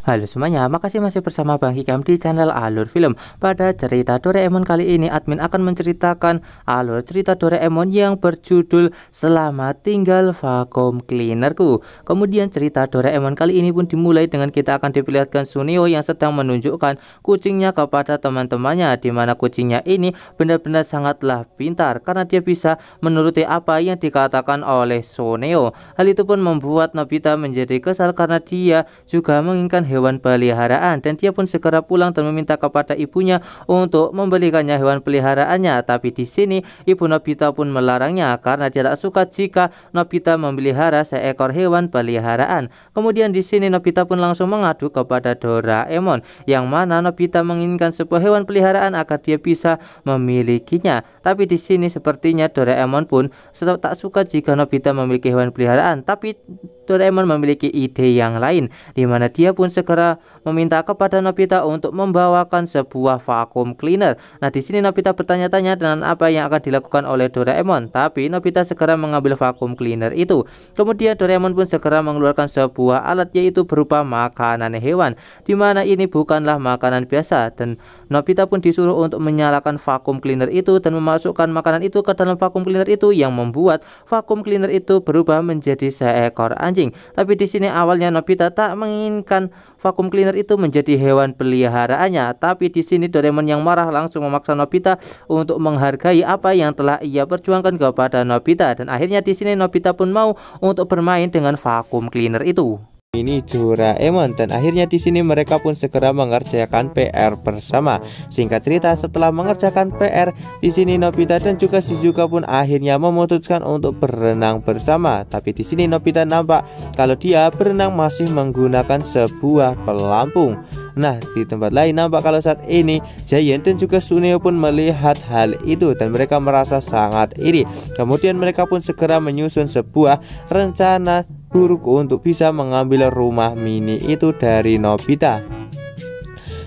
Halo semuanya, makasih masih bersama Bang Hikam di channel Alur Film. Pada cerita Doraemon kali ini, admin akan menceritakan alur cerita Doraemon yang berjudul Selamat Tinggal Vacuum Cleanerku. Kemudian cerita Doraemon kali ini pun dimulai dengan kita akan diperlihatkan Suneo yang sedang menunjukkan kucingnya kepada teman-temannya, dimana kucingnya ini benar-benar sangatlah pintar karena dia bisa menuruti apa yang dikatakan oleh Suneo. Hal itu pun membuat Nobita menjadi kesal karena dia juga menginginkan hewan peliharaan dan dia pun segera pulang dan meminta kepada ibunya untuk membelikannya hewan peliharaannya. Tapi di sini ibu Nobita pun melarangnya karena dia tak suka jika Nobita memelihara seekor hewan peliharaan. Kemudian di sini Nobita pun langsung mengadu kepada Doraemon, yang mana Nobita menginginkan sebuah hewan peliharaan agar dia bisa memilikinya. Tapi di sini sepertinya Doraemon pun tak suka jika Nobita memiliki hewan peliharaan, tapi Doraemon memiliki ide yang lain, di mana dia pun segera meminta kepada Nobita untuk membawakan sebuah vacuum cleaner. Nah, di sini Nobita bertanya-tanya dengan apa yang akan dilakukan oleh Doraemon, tapi Nobita segera mengambil vacuum cleaner itu. Kemudian Doraemon pun segera mengeluarkan sebuah alat, yaitu berupa makanan hewan, di mana ini bukanlah makanan biasa, dan Nobita pun disuruh untuk menyalakan vacuum cleaner itu dan memasukkan makanan itu ke dalam vacuum cleaner itu, yang membuat vacuum cleaner itu berubah menjadi seekor anjing. Tapi di sini awalnya Nobita tak menginginkan vacuum cleaner itu menjadi hewan peliharaannya, tapi di sini Doraemon yang marah langsung memaksa Nobita untuk menghargai apa yang telah ia perjuangkan kepada Nobita, dan akhirnya di sini Nobita pun mau untuk bermain dengan vacuum cleaner itu. Ini Doraemon, dan akhirnya di sini mereka pun segera mengerjakan PR bersama. Singkat cerita, setelah mengerjakan PR, di sini Nobita dan juga Shizuka pun akhirnya memutuskan untuk berenang bersama. Tapi di sini Nobita nampak kalau dia berenang masih menggunakan sebuah pelampung. Nah, di tempat lain nampak kalau saat ini Giant dan juga Suneo pun melihat hal itu dan mereka merasa sangat iri. Kemudian mereka pun segera menyusun sebuah rencana buruk untuk bisa mengambil rumah mini itu dari Nobita.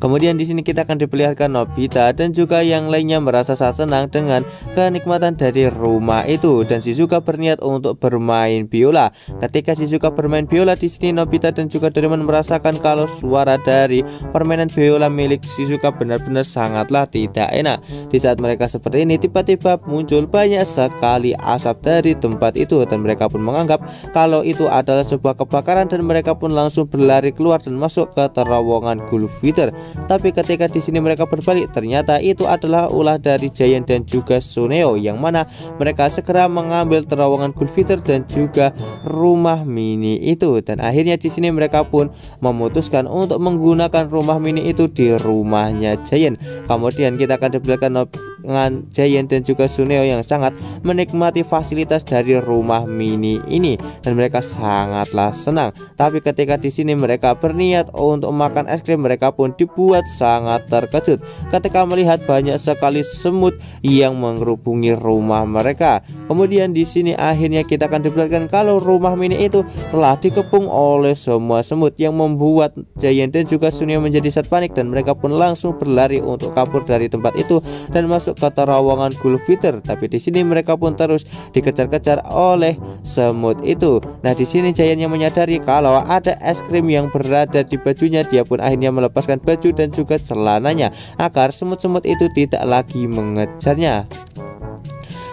Kemudian di sini kita akan diperlihatkan Nobita dan juga yang lainnya merasa sangat senang dengan kenikmatan dari rumah itu, dan Shizuka berniat untuk bermain biola. Ketika Shizuka bermain biola, di sini Nobita dan juga Doraemon merasakan kalau suara dari permainan biola milik Shizuka benar-benar sangatlah tidak enak. Di saat mereka seperti ini, tiba-tiba muncul banyak sekali asap dari tempat itu dan mereka pun menganggap kalau itu adalah sebuah kebakaran, dan mereka pun langsung berlari keluar dan masuk ke terowongan Gulfiter. Tapi ketika di sini mereka berbalik, ternyata itu adalah ulah dari Giant dan juga Suneo, yang mana mereka segera mengambil terowongan Gulfiter dan juga rumah mini itu. Dan akhirnya di sini mereka pun memutuskan untuk menggunakan rumah mini itu di rumahnya Giant. Kemudian kita akan diperlihatkan dengan Giant dan juga Suneo yang sangat menikmati fasilitas dari rumah mini ini dan mereka sangatlah senang. Tapi ketika di sini mereka berniat untuk makan es krim, mereka pun dibuat sangat terkejut ketika melihat banyak sekali semut yang mengerubungi rumah mereka. Kemudian di sini akhirnya kita akan diperlihatkan kalau rumah mini itu telah dikepung oleh semua semut, yang membuat Giant dan juga Suneo menjadi sangat panik dan mereka pun langsung berlari untuk kabur dari tempat itu dan masuk ke terowongan Gulfiter. Tapi di sini mereka pun terus dikejar-kejar oleh semut itu. Nah, di sini Giant yang menyadari kalau ada es krim yang berada di bajunya, dia pun akhirnya melepaskan baju dan juga celananya agar semut-semut itu tidak lagi mengejarnya.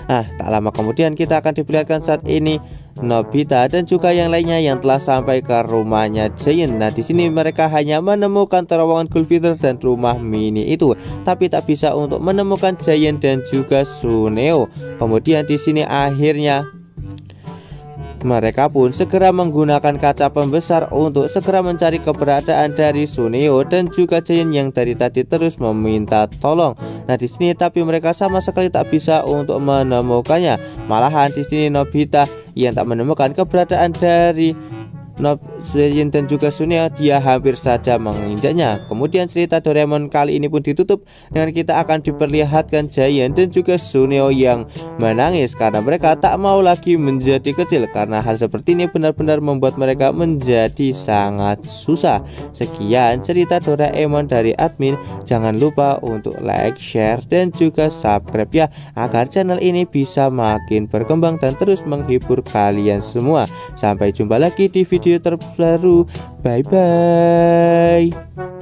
Nah, tak lama kemudian kita akan diperlihatkan saat ini Nobita dan juga yang lainnya yang telah sampai ke rumahnya Giant. Nah, di sini mereka hanya menemukan terowongan Gulfiter dan rumah mini itu, tapi tak bisa untuk menemukan Giant dan juga Suneo. Kemudian di sini akhirnya mereka pun segera menggunakan kaca pembesar untuk segera mencari keberadaan dari Suneo dan juga Giant yang dari tadi terus meminta tolong. Nah, di sini tapi mereka sama sekali tak bisa untuk menemukannya. Malahan di sini Nobita yang tak menemukan keberadaan dari Giant dan juga Suneo, dia hampir saja menginjaknya. Kemudian cerita Doraemon kali ini pun ditutup dengan kita akan diperlihatkan Giant dan juga Suneo yang menangis karena mereka tak mau lagi menjadi kecil, karena hal seperti ini benar-benar membuat mereka menjadi sangat susah. Sekian cerita Doraemon dari admin. Jangan lupa untuk like, share, dan juga subscribe ya, agar channel ini bisa makin berkembang dan terus menghibur kalian semua. Sampai jumpa lagi di video video terbaru. Bye bye.